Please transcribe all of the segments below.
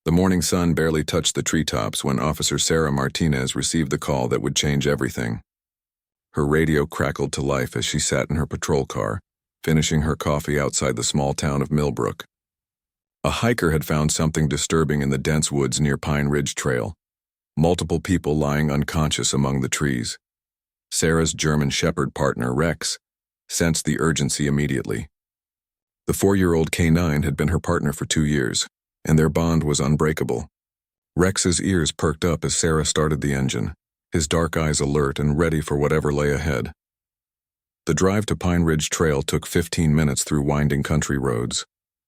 The morning sun barely touched the treetops when Officer Sarah Martinez received the call that would change everything. Her radio crackled to life as she sat in her patrol car, finishing her coffee outside the small town of Millbrook. A hiker had found something disturbing in the dense woods near Pine Ridge Trail. Multiple people lying unconscious among the trees. Sarah's German Shepherd partner, Rex, sensed the urgency immediately. The 4-year-old K9 had been her partner for 2 years, and their bond was unbreakable. Rex's ears perked up as Sarah started the engine, his dark eyes alert and ready for whatever lay ahead. The drive to Pine Ridge Trail took 15 minutes through winding country roads.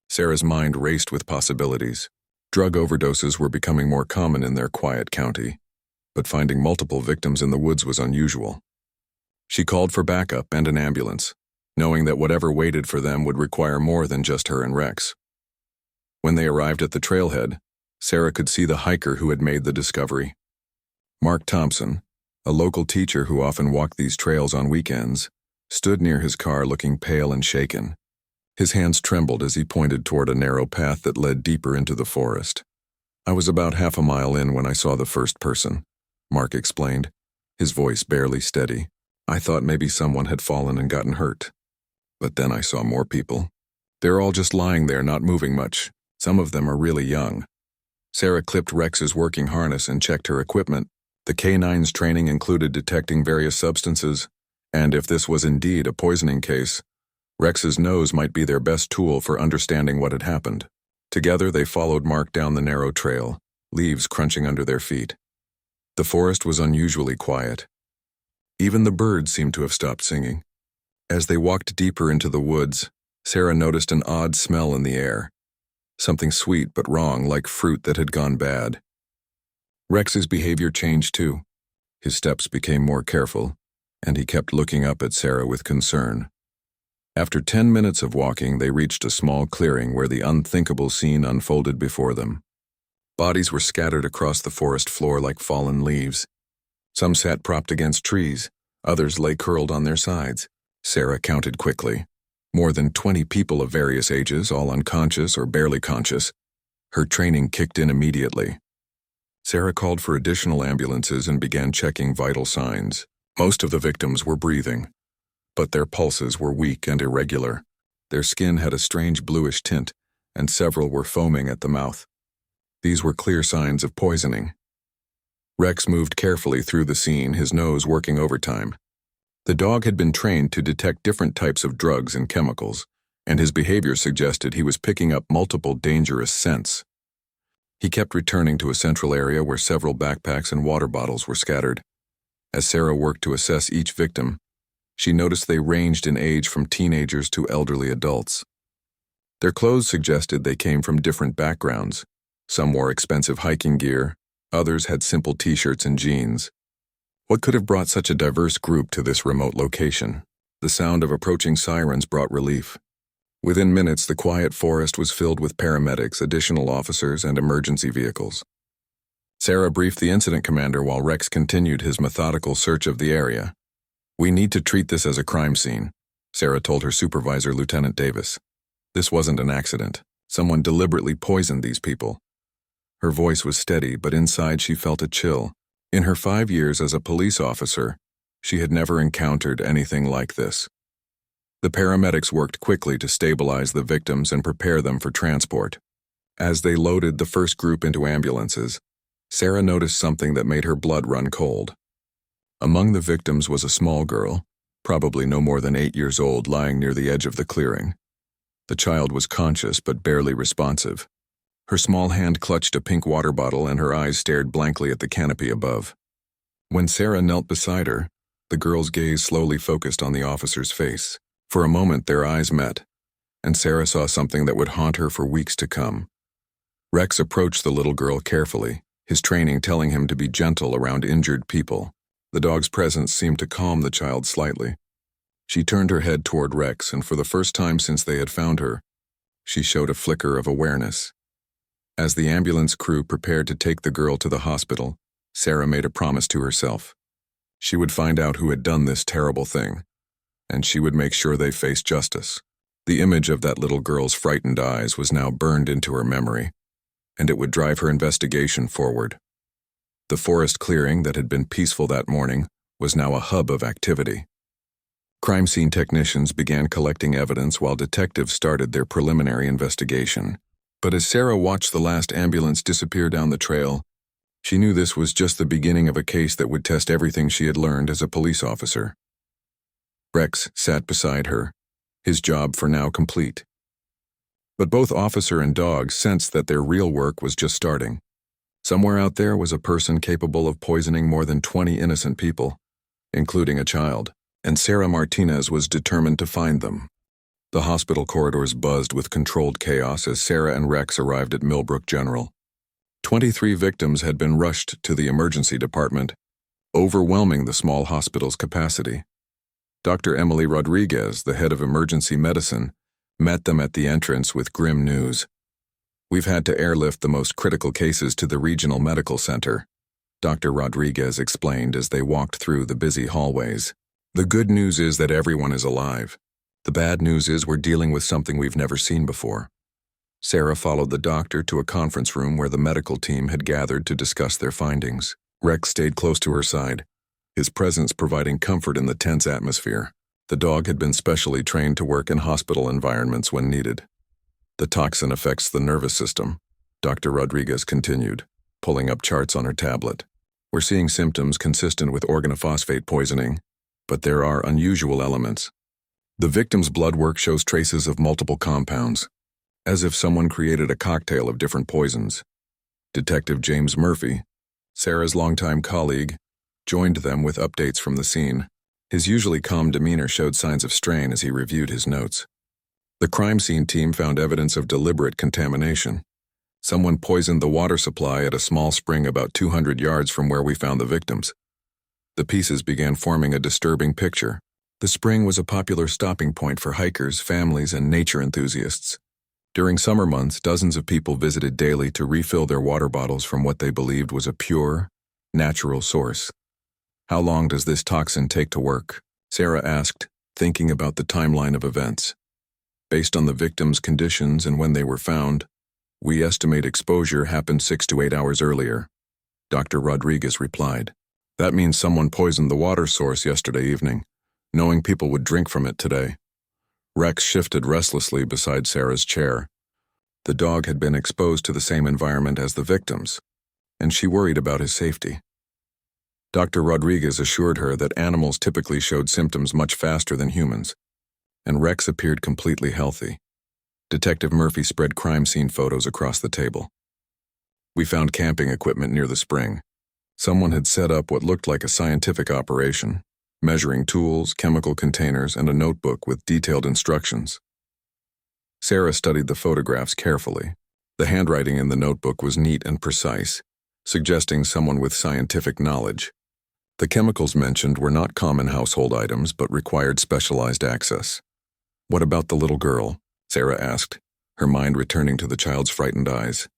Sarah's mind raced with possibilities. Drug overdoses were becoming more common in their quiet county, but finding multiple victims in the woods was unusual. She called for backup and an ambulance, knowing that whatever waited for them would require more than just her and Rex. When they arrived at the trailhead, Sarah could see the hiker who had made the discovery. Mark Thompson, a local teacher who often walked these trails on weekends, stood near his car looking pale and shaken. His hands trembled as he pointed toward a narrow path that led deeper into the forest. "I was about half a mile in when I saw the first person," Mark explained, his voice barely steady. "I thought maybe someone had fallen and gotten hurt. But then I saw more people. They're all just lying there, not moving much. Some of them are really young." Sarah clipped Rex's working harness and checked her equipment. The K9's training included detecting various substances, and if this was indeed a poisoning case, Rex's nose might be their best tool for understanding what had happened. Together they followed Mark down the narrow trail, leaves crunching under their feet. The forest was unusually quiet. Even the birds seemed to have stopped singing. As they walked deeper into the woods, Sarah noticed an odd smell in the air. Something sweet but wrong, like fruit that had gone bad. Rex's behavior changed too. His steps became more careful, and he kept looking up at Sarah with concern. After 10 minutes of walking, they reached a small clearing where the unthinkable scene unfolded before them. Bodies were scattered across the forest floor like fallen leaves. Some sat propped against trees, others lay curled on their sides. Sarah counted quickly. More than 20 people of various ages, all unconscious or barely conscious. Her training kicked in immediately. Sarah called for additional ambulances and began checking vital signs. Most of the victims were breathing, but their pulses were weak and irregular. Their skin had a strange bluish tint, and several were foaming at the mouth. These were clear signs of poisoning. Rex moved carefully through the scene, his nose working overtime. The dog had been trained to detect different types of drugs and chemicals, and his behavior suggested he was picking up multiple dangerous scents. He kept returning to a central area where several backpacks and water bottles were scattered. As Sarah worked to assess each victim, she noticed they ranged in age from teenagers to elderly adults. Their clothes suggested they came from different backgrounds. Some wore expensive hiking gear, others had simple t-shirts and jeans. What could have brought such a diverse group to this remote location? The sound of approaching sirens brought relief. Within minutes, the quiet forest was filled with paramedics, additional officers, and emergency vehicles. Sarah briefed the incident commander while Rex continued his methodical search of the area. "We need to treat this as a crime scene," Sarah told her supervisor, Lieutenant Davis. "This wasn't an accident. Someone deliberately poisoned these people." Her voice was steady, but inside she felt a chill. In her 5 years as a police officer, she had never encountered anything like this. The paramedics worked quickly to stabilize the victims and prepare them for transport. As they loaded the first group into ambulances, Sarah noticed something that made her blood run cold. Among the victims was a small girl, probably no more than 8 years old, lying near the edge of the clearing. The child was conscious but barely responsive. Her small hand clutched a pink water bottle and her eyes stared blankly at the canopy above. When Sarah knelt beside her, the girl's gaze slowly focused on the officer's face. For a moment their eyes met, and Sarah saw something that would haunt her for weeks to come. Rex approached the little girl carefully, his training telling him to be gentle around injured people. The dog's presence seemed to calm the child slightly. She turned her head toward Rex, and for the first time since they had found her, she showed a flicker of awareness. As the ambulance crew prepared to take the girl to the hospital, Sarah made a promise to herself. She would find out who had done this terrible thing, and she would make sure they faced justice. The image of that little girl's frightened eyes was now burned into her memory. and it would drive her investigation forward. The forest clearing that had been peaceful that morning was now a hub of activity. Crime scene technicians began collecting evidence while detectives started their preliminary investigation. But as Sarah watched the last ambulance disappear down the trail, she knew this was just the beginning of a case that would test everything she had learned as a police officer. Rex sat beside her, his job for now complete. But both officer and dog sensed that their real work was just starting. Somewhere out there was a person capable of poisoning more than 20 innocent people, including a child, and Sarah Martinez was determined to find them. The hospital corridors buzzed with controlled chaos as Sarah and Rex arrived at Millbrook General. 23 victims had been rushed to the emergency department, overwhelming the small hospital's capacity. Dr. Emily Rodriguez, the head of emergency medicine, met them at the entrance with grim news. "We've had to airlift the most critical cases to the regional medical center," Dr. Rodriguez explained as they walked through the busy hallways. "The good news is that everyone is alive. The bad news is we're dealing with something we've never seen before." Sarah followed the doctor to a conference room where the medical team had gathered to discuss their findings. Rex stayed close to her side, his presence providing comfort in the tense atmosphere. The dog had been specially trained to work in hospital environments when needed. "The toxin affects the nervous system," Dr. Rodriguez continued, pulling up charts on her tablet. "We're seeing symptoms consistent with organophosphate poisoning, but there are unusual elements. The victim's blood work shows traces of multiple compounds, as if someone created a cocktail of different poisons." Detective James Murphy, Sarah's longtime colleague, joined them with updates from the scene. His usually calm demeanor showed signs of strain as he reviewed his notes. The crime scene team found evidence of deliberate contamination. Someone poisoned the water supply at a small spring about 200 yards from where we found the victims. The pieces began forming a disturbing picture. The spring was a popular stopping point for hikers, families, and nature enthusiasts. During summer months, dozens of people visited daily to refill their water bottles from what they believed was a pure, natural source. "How long does this toxin take to work?" Sarah asked, thinking about the timeline of events. "Based on the victims' conditions and when they were found, we estimate exposure happened 6 to 8 hours earlier," Dr. Rodriguez replied. "That means someone poisoned the water source yesterday evening, knowing people would drink from it today." Rex shifted restlessly beside Sarah's chair. The dog had been exposed to the same environment as the victims, and she worried about his safety. Dr. Rodriguez assured her that animals typically showed symptoms much faster than humans, and Rex appeared completely healthy. Detective Murphy spread crime scene photos across the table. "We found camping equipment near the spring. Someone had set up what looked like a scientific operation, measuring tools, chemical containers, and a notebook with detailed instructions." Sarah studied the photographs carefully. The handwriting in the notebook was neat and precise, suggesting someone with scientific knowledge. The chemicals mentioned were not common household items but required specialized access. "What about the little girl?" Sarah asked, her mind returning to the child's frightened eyes.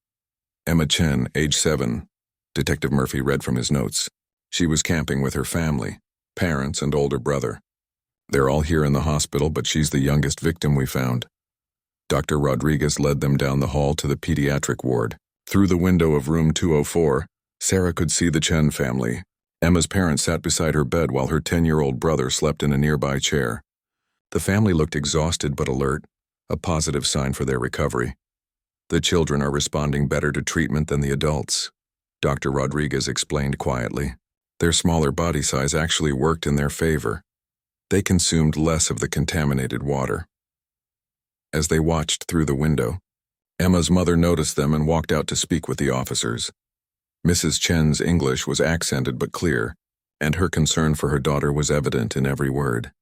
"Emma Chen, age 7, Detective Murphy read from his notes. "She was camping with her family, parents, and older brother. They're all here in the hospital, but she's the youngest victim we found." Dr. Rodriguez led them down the hall to the pediatric ward. Through the window of room 204, Sarah could see the Chen family. Emma's parents sat beside her bed while her 10-year-old brother slept in a nearby chair. The family looked exhausted but alert, a positive sign for their recovery. "The children are responding better to treatment than the adults," Dr. Rodriguez explained quietly. "Their smaller body size actually worked in their favor. They consumed less of the contaminated water." As they watched through the window, Emma's mother noticed them and walked out to speak with the officers. Mrs. Chen's English was accented but clear, and her concern for her daughter was evident in every word.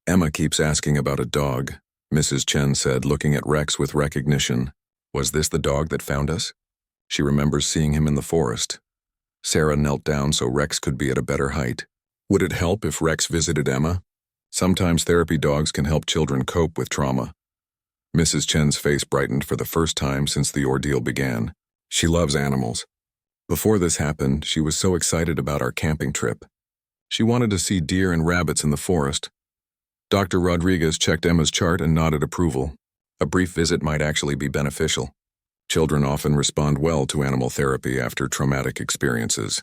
"Emma keeps asking about a dog," Mrs. Chen said, looking at Rex with recognition. "Was this the dog that found us? She remembers seeing him in the forest." Sarah knelt down so Rex could be at a better height. "Would it help if Rex visited Emma? Sometimes therapy dogs can help children cope with trauma." Mrs. Chen's face brightened for the first time since the ordeal began. She loves animals. Before this happened, she was so excited about our camping trip. She wanted to see deer and rabbits in the forest. Dr. Rodriguez checked Emma's chart and nodded approval. A brief visit might actually be beneficial. Children often respond well to animal therapy after traumatic experiences.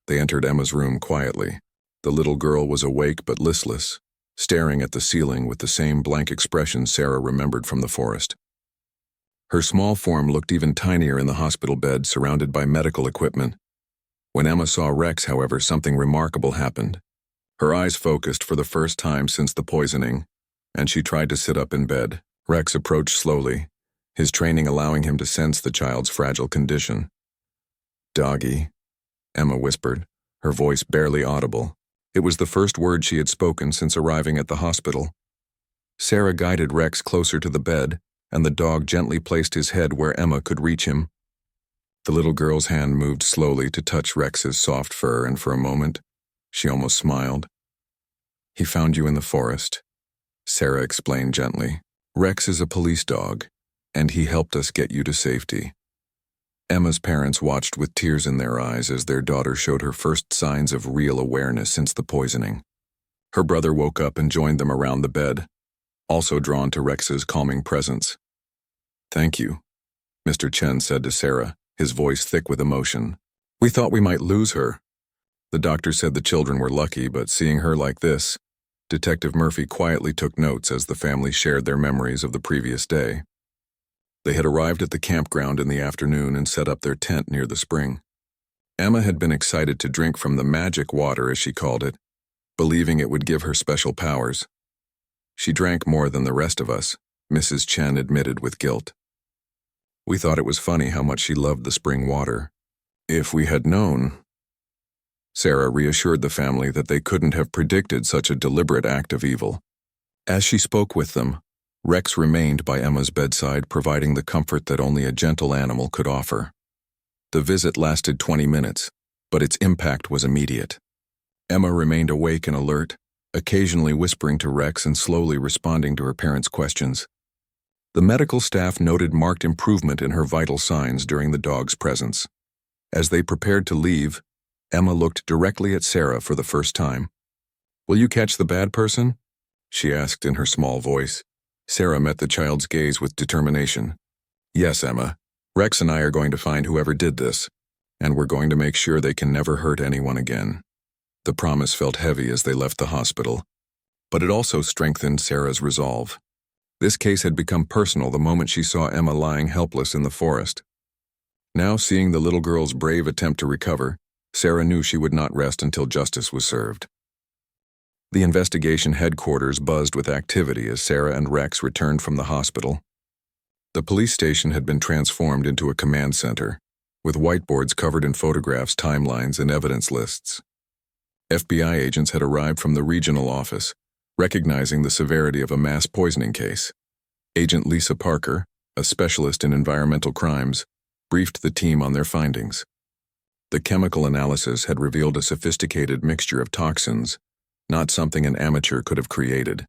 They entered Emma's room quietly. The little girl was awake but listless, staring at the ceiling with the same blank expression Sarah remembered from the forest. Her small form looked even tinier in the hospital bed, surrounded by medical equipment. When Emma saw Rex, however, something remarkable happened. Her eyes focused for the first time since the poisoning, and she tried to sit up in bed. Rex approached slowly, his training allowing him to sense the child's fragile condition. "Doggy," Emma whispered, her voice barely audible. It was the first word she had spoken since arriving at the hospital. Sarah guided Rex closer to the bed, and the dog gently placed his head where Emma could reach him. The little girl's hand moved slowly to touch Rex's soft fur, and for a moment, she almost smiled. "He found you in the forest," Sarah explained gently. "Rex is a police dog, and he helped us get you to safety." Emma's parents watched with tears in their eyes as their daughter showed her first signs of real awareness since the poisoning. Her brother woke up and joined them around the bed, also drawn to Rex's calming presence. "Thank you," Mr. Chen said to Sarah, his voice thick with emotion. "We thought we might lose her." The doctor said the children were lucky, but seeing her like this, Detective Murphy quietly took notes as the family shared their memories of the previous day. They had arrived at the campground in the afternoon and set up their tent near the spring. Emma had been excited to drink from the magic water, as she called it, believing it would give her special powers. "She drank more than the rest of us," Mrs. Chen admitted with guilt. "We thought it was funny how much she loved the spring water. If we had known..." Sarah reassured the family that they couldn't have predicted such a deliberate act of evil. As she spoke with them, Rex remained by Emma's bedside, providing the comfort that only a gentle animal could offer. The visit lasted 20 minutes, but its impact was immediate. Emma remained awake and alert, occasionally whispering to Rex and slowly responding to her parents' questions. The medical staff noted marked improvement in her vital signs during the dog's presence. As they prepared to leave, Emma looked directly at Sarah for the first time. "Will you catch the bad person?" she asked in her small voice. Sarah met the child's gaze with determination. "Yes, Emma. Rex and I are going to find whoever did this, and we're going to make sure they can never hurt anyone again." The promise felt heavy as they left the hospital, but it also strengthened Sarah's resolve. This case had become personal the moment she saw Emma lying helpless in the forest. Now, seeing the little girl's brave attempt to recover, Sarah knew she would not rest until justice was served. The investigation headquarters buzzed with activity as Sarah and Rex returned from the hospital. The police station had been transformed into a command center, with whiteboards covered in photographs, timelines, and evidence lists. FBI agents had arrived from the regional office, recognizing the severity of a mass poisoning case. Agent Lisa Parker, a specialist in environmental crimes, briefed the team on their findings. The chemical analysis had revealed a sophisticated mixture of toxins, not something an amateur could have created.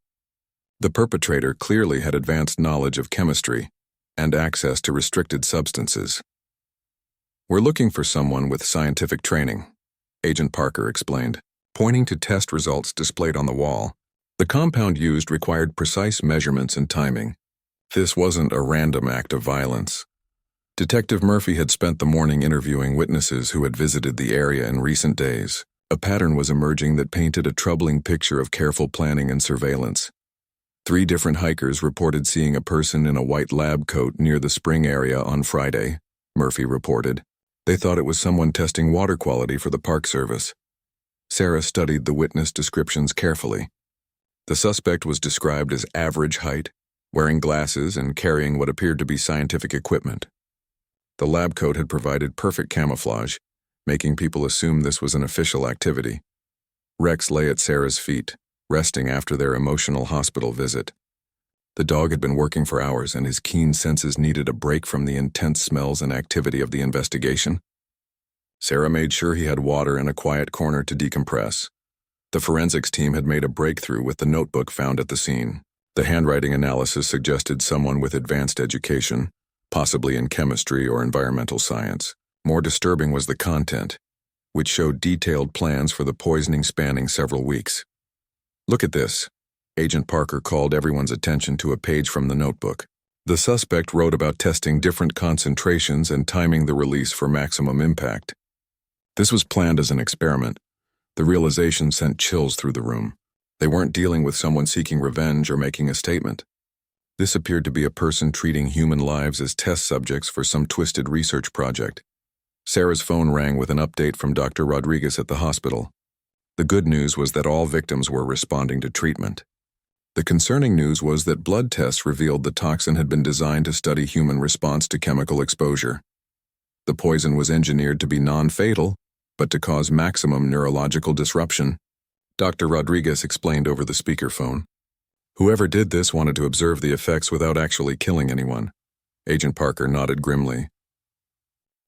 The perpetrator clearly had advanced knowledge of chemistry and access to restricted substances. "We're looking for someone with scientific training," Agent Parker explained, pointing to test results displayed on the wall. The compound used required precise measurements and timing. This wasn't a random act of violence. Detective Murphy had spent the morning interviewing witnesses who had visited the area in recent days. A pattern was emerging that painted a troubling picture of careful planning and surveillance. 3 different hikers reported seeing a person in a white lab coat near the spring area on Friday, Murphy reported. They thought it was someone testing water quality for the Park Service. Sarah studied the witness descriptions carefully. The suspect was described as average height, wearing glasses and carrying what appeared to be scientific equipment. The lab coat had provided perfect camouflage, making people assume this was an official activity. Rex lay at Sarah's feet, resting after their emotional hospital visit. The dog had been working for hours, and his keen senses needed a break from the intense smells and activity of the investigation. Sarah made sure he had water and a quiet corner to decompress. The forensics team had made a breakthrough with the notebook found at the scene. The handwriting analysis suggested someone with advanced education, possibly in chemistry or environmental science. More disturbing was the content, which showed detailed plans for the poisoning spanning several weeks. "Look at this." Agent Parker called everyone's attention to a page from the notebook. The suspect wrote about testing different concentrations and timing the release for maximum impact. This was planned as an experiment. The realization sent chills through the room. They weren't dealing with someone seeking revenge or making a statement. This appeared to be a person treating human lives as test subjects for some twisted research project. Sarah's phone rang with an update from Dr. Rodriguez at the hospital. The good news was that all victims were responding to treatment. The concerning news was that blood tests revealed the toxin had been designed to study human response to chemical exposure. The poison was engineered to be non-fatal, but to cause maximum neurological disruption. Dr. Rodriguez explained over the speakerphone. Whoever did this wanted to observe the effects without actually killing anyone. Agent Parker nodded grimly.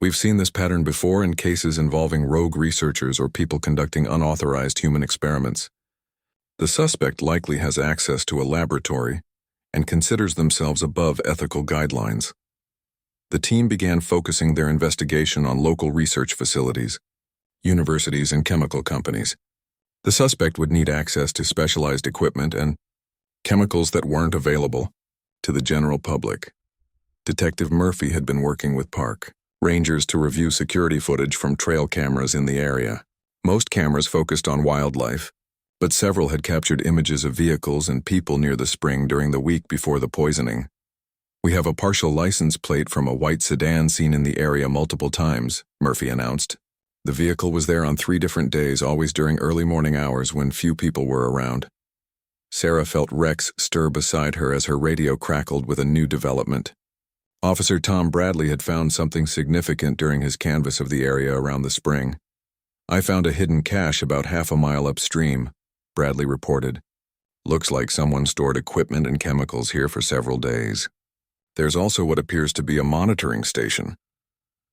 We've seen this pattern before in cases involving rogue researchers or people conducting unauthorized human experiments. The suspect likely has access to a laboratory and considers themselves above ethical guidelines. The team began focusing their investigation on local research facilities, universities, and chemical companies. The suspect would need access to specialized equipment and chemicals that weren't available to the general public. Detective Murphy had been working with park rangers to review security footage from trail cameras in the area. Most cameras focused on wildlife, but several had captured images of vehicles and people near the spring during the week before the poisoning. We have a partial license plate from a white sedan seen in the area multiple times, Murphy announced. The vehicle was there on 3 different days, always during early morning hours when few people were around. Sarah felt Rex stir beside her as her radio crackled with a new development. Officer Tom Bradley had found something significant during his canvass of the area around the spring. I found a hidden cache about half a mile upstream, Bradley reported. Looks like someone stored equipment and chemicals here for several days. There's also what appears to be a monitoring station.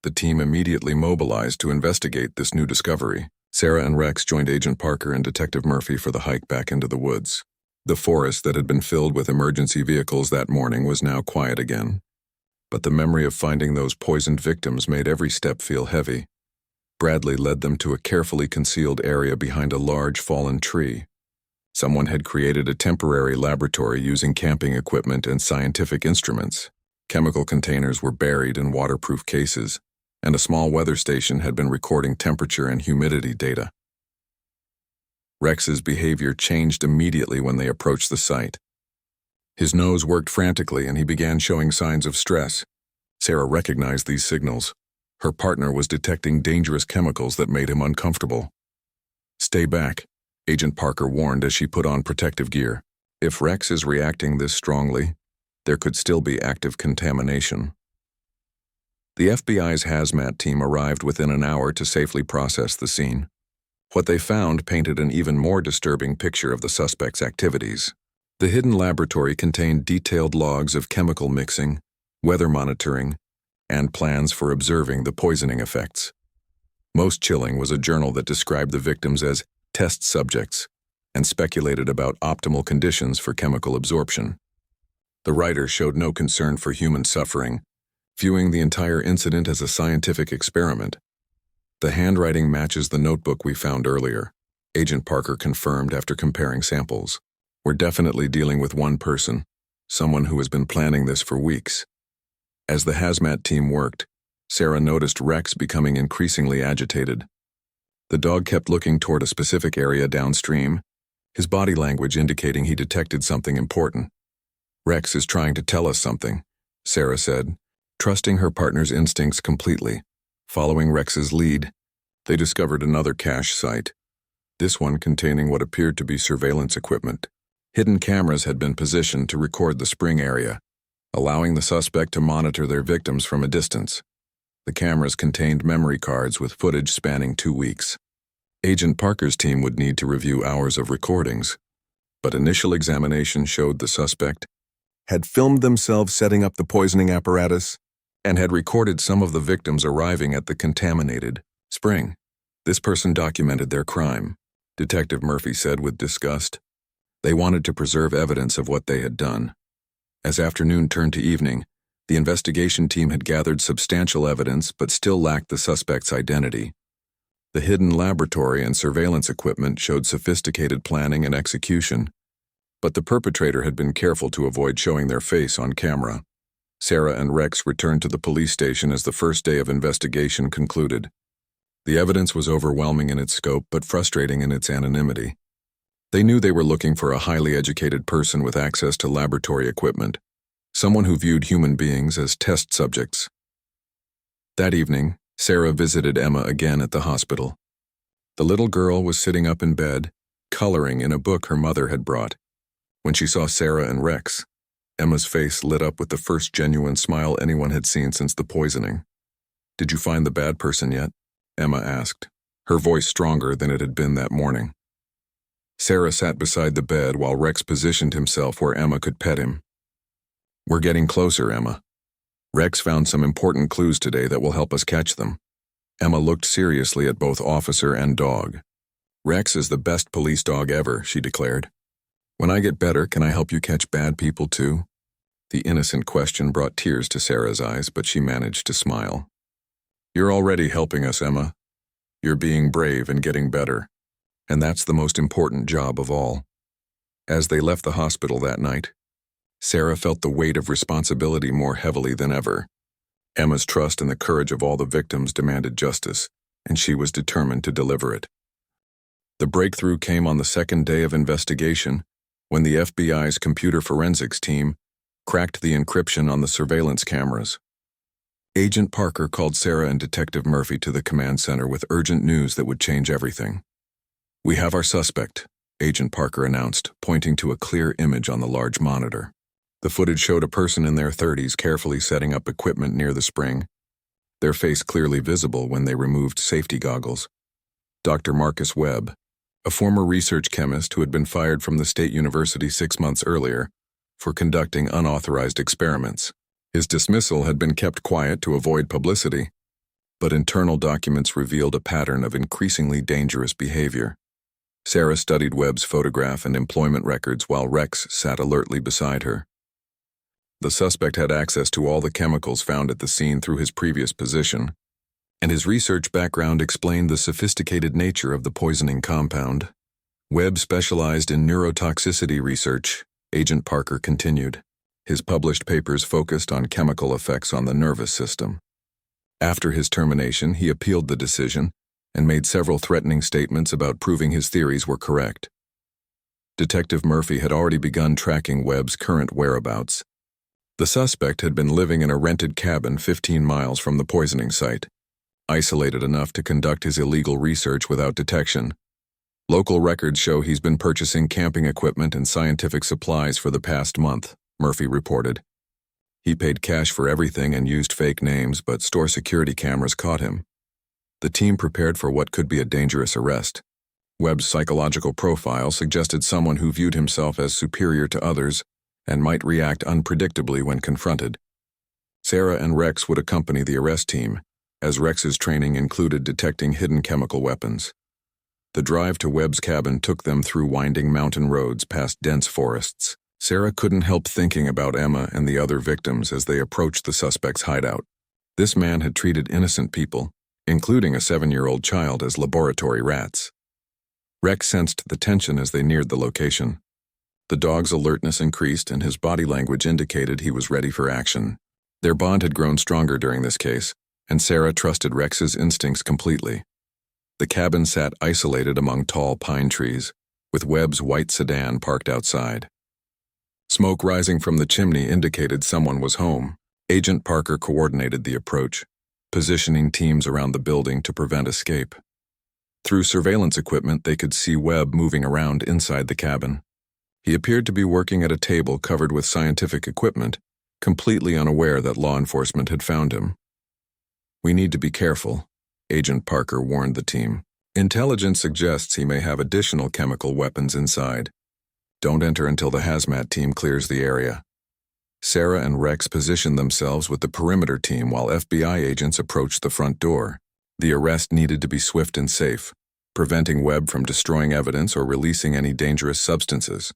The team immediately mobilized to investigate this new discovery. Sarah and Rex joined Agent Parker and Detective Murphy for the hike back into the woods. The forest that had been filled with emergency vehicles that morning was now quiet again. But the memory of finding those poisoned victims made every step feel heavy. Bradley led them to a carefully concealed area behind a large fallen tree. Someone had created a temporary laboratory using camping equipment and scientific instruments. Chemical containers were buried in waterproof cases, and a small weather station had been recording temperature and humidity data. Rex's behavior changed immediately when they approached the site. His nose worked frantically and he began showing signs of stress. Sarah recognized these signals. Her partner was detecting dangerous chemicals that made him uncomfortable. "Stay back," Agent Parker warned as she put on protective gear. If Rex is reacting this strongly, there could still be active contamination. The FBI's hazmat team arrived within an hour to safely process the scene. What they found painted an even more disturbing picture of the suspect's activities. The hidden laboratory contained detailed logs of chemical mixing, weather monitoring, and plans for observing the poisoning effects. Most chilling was a journal that described the victims as test subjects and speculated about optimal conditions for chemical absorption. The writer showed no concern for human suffering, viewing the entire incident as a scientific experiment. The handwriting matches the notebook we found earlier, Agent Parker confirmed after comparing samples. We're definitely dealing with one person, someone who has been planning this for weeks. As the hazmat team worked, Sarah noticed Rex becoming increasingly agitated. The dog kept looking toward a specific area downstream, his body language indicating he detected something important. "Rex is trying to tell us something," Sarah said, trusting her partner's instincts completely. Following Rex's lead, they discovered another cache site, this one containing what appeared to be surveillance equipment. Hidden cameras had been positioned to record the spring area, allowing the suspect to monitor their victims from a distance. The cameras contained memory cards with footage spanning 2 weeks. Agent Parker's team would need to review hours of recordings, but initial examination showed the suspect had filmed themselves setting up the poisoning apparatus and had recorded some of the victims arriving at the contaminated spring. This person documented their crime, Detective Murphy said with disgust. They wanted to preserve evidence of what they had done. As afternoon turned to evening, the investigation team had gathered substantial evidence but still lacked the suspect's identity. The hidden laboratory and surveillance equipment showed sophisticated planning and execution, but the perpetrator had been careful to avoid showing their face on camera. Sarah and Rex returned to the police station as the first day of investigation concluded. The evidence was overwhelming in its scope but frustrating in its anonymity. They knew they were looking for a highly educated person with access to laboratory equipment, someone who viewed human beings as test subjects. That evening, Sarah visited Emma again at the hospital. The little girl was sitting up in bed, coloring in a book her mother had brought. When she saw Sarah and Rex, Emma's face lit up with the first genuine smile anyone had seen since the poisoning. "Did you find the bad person yet?" Emma asked, her voice stronger than it had been that morning. Sarah sat beside the bed while Rex positioned himself where Emma could pet him. "We're getting closer, Emma. Rex found some important clues today that will help us catch them." Emma looked seriously at both officer and dog. "Rex is the best police dog ever," she declared. "When I get better, can I help you catch bad people too?" The innocent question brought tears to Sarah's eyes, but she managed to smile. "You're already helping us, Emma. You're being brave and getting better. And that's the most important job of all." As they left the hospital that night, Sarah felt the weight of responsibility more heavily than ever. Emma's trust and the courage of all the victims demanded justice, and she was determined to deliver it. The breakthrough came on the second day of investigation, when the FBI's computer forensics team cracked the encryption on the surveillance cameras. Agent Parker called Sarah and Detective Murphy to the command center with urgent news that would change everything. "We have our suspect," Agent Parker announced, pointing to a clear image on the large monitor. The footage showed a person in their 30s carefully setting up equipment near the spring, their face clearly visible when they removed safety goggles. Dr. Marcus Webb, a former research chemist who had been fired from the state university 6 months earlier for conducting unauthorized experiments. His dismissal had been kept quiet to avoid publicity, but internal documents revealed a pattern of increasingly dangerous behavior. Sarah studied Webb's photograph and employment records while Rex sat alertly beside her. The suspect had access to all the chemicals found at the scene through his previous position, and his research background explained the sophisticated nature of the poisoning compound. Webb specialized in neurotoxicity research, Agent Parker continued. His published papers focused on chemical effects on the nervous system. After his termination, he appealed the decision and made several threatening statements about proving his theories were correct. Detective Murphy had already begun tracking Webb's current whereabouts. The suspect had been living in a rented cabin 15 miles from the poisoning site, isolated enough to conduct his illegal research without detection. Local records show he's been purchasing camping equipment and scientific supplies for the past month, Murphy reported. He paid cash for everything and used fake names, but store security cameras caught him. The team prepared for what could be a dangerous arrest. Webb's psychological profile suggested someone who viewed himself as superior to others and might react unpredictably when confronted. Sarah and Rex would accompany the arrest team, as Rex's training included detecting hidden chemical weapons. The drive to Webb's cabin took them through winding mountain roads past dense forests. Sarah couldn't help thinking about Emma and the other victims as they approached the suspect's hideout. This man had treated innocent people, including a 7-year-old child, as laboratory rats. Rex sensed the tension as they neared the location. The dog's alertness increased and his body language indicated he was ready for action. Their bond had grown stronger during this case, and Sarah trusted Rex's instincts completely. The cabin sat isolated among tall pine trees, with Webb's white sedan parked outside. Smoke rising from the chimney indicated someone was home. Agent Parker coordinated the approach, positioning teams around the building to prevent escape. Through surveillance equipment, they could see Webb moving around inside the cabin. He appeared to be working at a table covered with scientific equipment, completely unaware that law enforcement had found him. "We need to be careful," Agent Parker warned the team. "Intelligence suggests he may have additional chemical weapons inside. Don't enter until the hazmat team clears the area." Sarah and Rex positioned themselves with the perimeter team while FBI agents approached the front door. The arrest needed to be swift and safe, preventing Webb from destroying evidence or releasing any dangerous substances.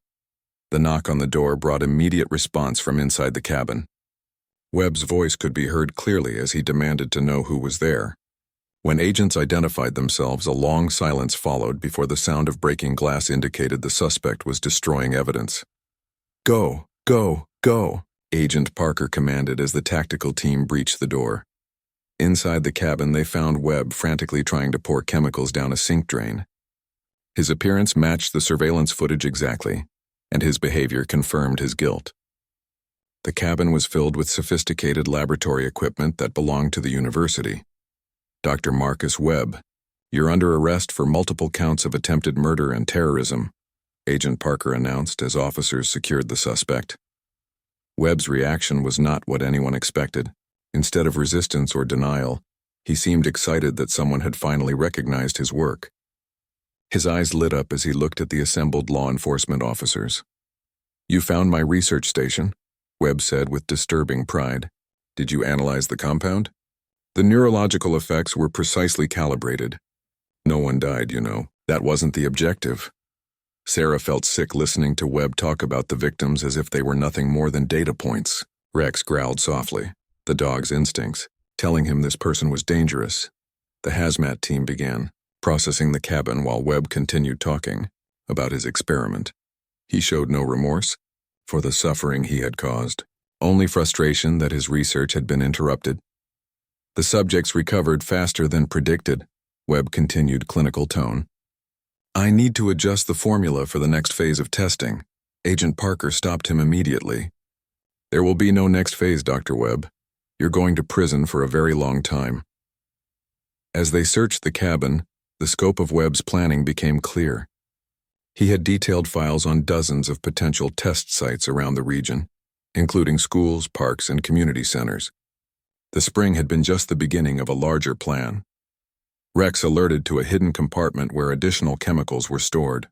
The knock on the door brought immediate response from inside the cabin. Webb's voice could be heard clearly as he demanded to know who was there. When agents identified themselves, a long silence followed before the sound of breaking glass indicated the suspect was destroying evidence. "Go, go, go," Agent Parker commanded as the tactical team breached the door. Inside the cabin, they found Webb frantically trying to pour chemicals down a sink drain. His appearance matched the surveillance footage exactly, and his behavior confirmed his guilt. The cabin was filled with sophisticated laboratory equipment that belonged to the university. Dr. Marcus Webb, you're under arrest for multiple counts of attempted murder and terrorism, Agent Parker announced as officers secured the suspect. Webb's reaction was not what anyone expected. Instead of resistance or denial, he seemed excited that someone had finally recognized his work. His eyes lit up as he looked at the assembled law enforcement officers. "You found my research station," Webb said with disturbing pride. "Did you analyze the compound?" "The neurological effects were precisely calibrated. No one died, you know. That wasn't the objective." Sarah felt sick listening to Webb talk about the victims as if they were nothing more than data points. Rex growled softly, the dog's instincts, telling him this person was dangerous. The hazmat team began, processing the cabin while Webb continued talking about his experiment. He showed no remorse for the suffering he had caused, only frustration that his research had been interrupted. "The subjects recovered faster than predicted," Webb continued clinical tone. "I need to adjust the formula for the next phase of testing." Agent Parker stopped him immediately. "There will be no next phase, Dr. Webb. You're going to prison for a very long time." As they searched the cabin, the scope of Webb's planning became clear. He had detailed files on dozens of potential test sites around the region, including schools, parks, and community centers. The spring had been just the beginning of a larger plan. Rex alerted to a hidden compartment where additional chemicals were stored.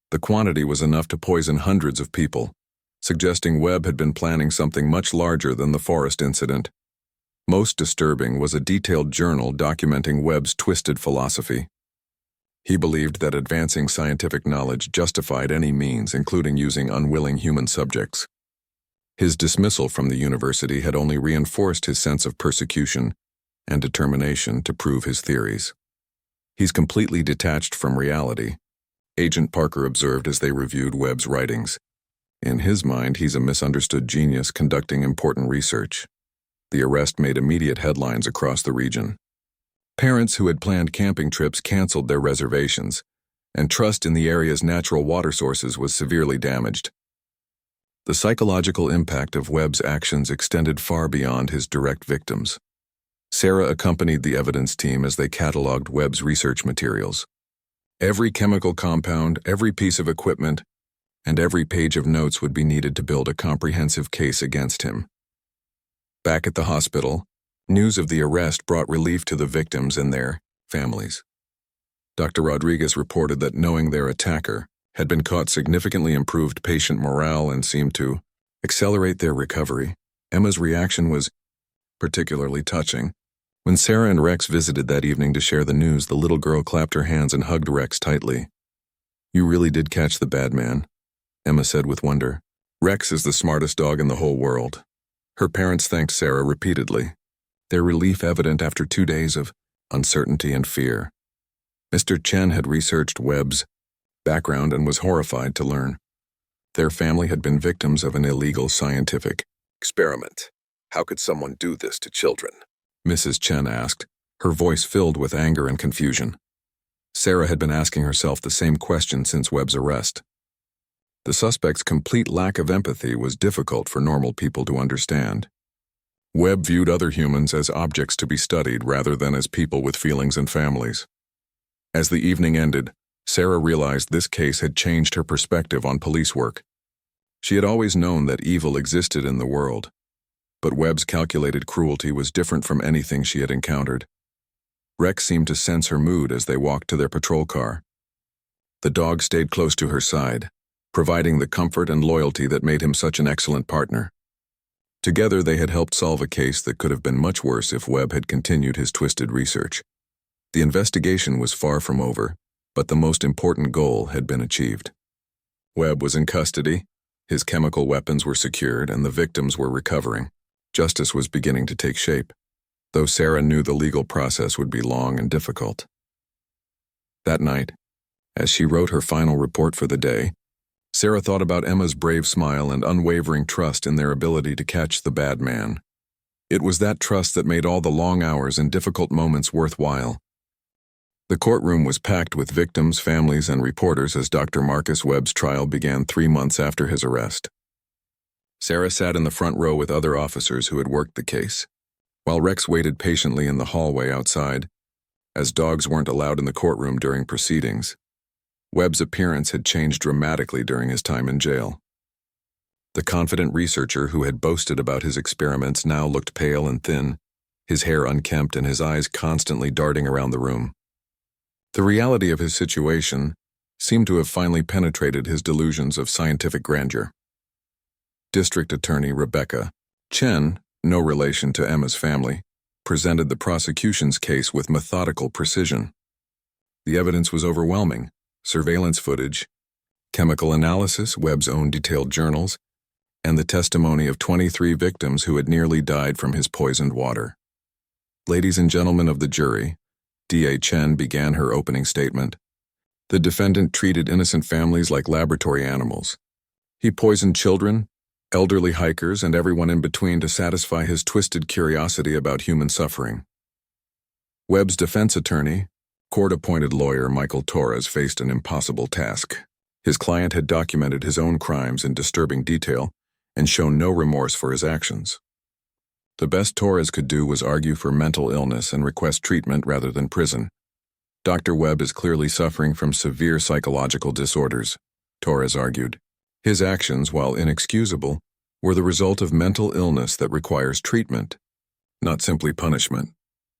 The quantity was enough to poison hundreds of people, suggesting Webb had been planning something much larger than the forest incident. Most disturbing was a detailed journal documenting Webb's twisted philosophy. He believed that advancing scientific knowledge justified any means, including using unwilling human subjects. His dismissal from the university had only reinforced his sense of persecution and determination to prove his theories. "He's completely detached from reality," Agent Parker observed as they reviewed Webb's writings. "In his mind, he's a misunderstood genius conducting important research." The arrest made immediate headlines across the region. Parents who had planned camping trips canceled their reservations, and trust in the area's natural water sources was severely damaged. The psychological impact of Webb's actions extended far beyond his direct victims. Sarah accompanied the evidence team as they cataloged Webb's research materials. Every chemical compound, every piece of equipment, and every page of notes would be needed to build a comprehensive case against him. Back at the hospital, news of the arrest brought relief to the victims and their families. Dr. Rodriguez reported that knowing their attacker had been caught significantly improved patient morale and seemed to accelerate their recovery. Emma's reaction was particularly touching. When Sarah and Rex visited that evening to share the news, the little girl clapped her hands and hugged Rex tightly. "You really did catch the bad man," Emma said with wonder. "Rex is the smartest dog in the whole world." Her parents thanked Sarah repeatedly, their relief evident after 2 days of uncertainty and fear. Mr. Chen had researched Webb's background and was horrified to learn their family had been victims of an illegal scientific experiment. "How could someone do this to children?" Mrs. Chen asked, her voice filled with anger and confusion. Sarah had been asking herself the same question since Webb's arrest. The suspect's complete lack of empathy was difficult for normal people to understand. Webb viewed other humans as objects to be studied rather than as people with feelings and families. As the evening ended, Sarah realized this case had changed her perspective on police work. She had always known that evil existed in the world, but Webb's calculated cruelty was different from anything she had encountered. Rex seemed to sense her mood as they walked to their patrol car. The dog stayed close to her side, providing the comfort and loyalty that made him such an excellent partner. Together they had helped solve a case that could have been much worse if Webb had continued his twisted research. The investigation was far from over, but the most important goal had been achieved. Webb was in custody, his chemical weapons were secured, and the victims were recovering. Justice was beginning to take shape, though Sarah knew the legal process would be long and difficult. That night, as she wrote her final report for the day, Sarah thought about Emma's brave smile and unwavering trust in their ability to catch the bad man. It was that trust that made all the long hours and difficult moments worthwhile. The courtroom was packed with victims, families, and reporters as Dr. Marcus Webb's trial began 3 months after his arrest. Sarah sat in the front row with other officers who had worked the case, while Rex waited patiently in the hallway outside, as dogs weren't allowed in the courtroom during proceedings. Webb's appearance had changed dramatically during his time in jail. The confident researcher who had boasted about his experiments now looked pale and thin, his hair unkempt and his eyes constantly darting around the room. The reality of his situation seemed to have finally penetrated his delusions of scientific grandeur. District Attorney Rebecca Chen, no relation to Emma's family, presented the prosecution's case with methodical precision. The evidence was overwhelming: surveillance footage, chemical analysis, Webb's own detailed journals, and the testimony of 23 victims who had nearly died from his poisoned water. Ladies and gentlemen of the jury, D.A. Chen began her opening statement. The defendant treated innocent families like laboratory animals. He poisoned children, elderly hikers, and everyone in between to satisfy his twisted curiosity about human suffering. Webb's defense attorney, court-appointed lawyer Michael Torres, faced an impossible task. His client had documented his own crimes in disturbing detail and shown no remorse for his actions. The best Torres could do was argue for mental illness and request treatment rather than prison. Dr. Webb is clearly suffering from severe psychological disorders, Torres argued. His actions, while inexcusable, were the result of mental illness that requires treatment, not simply punishment.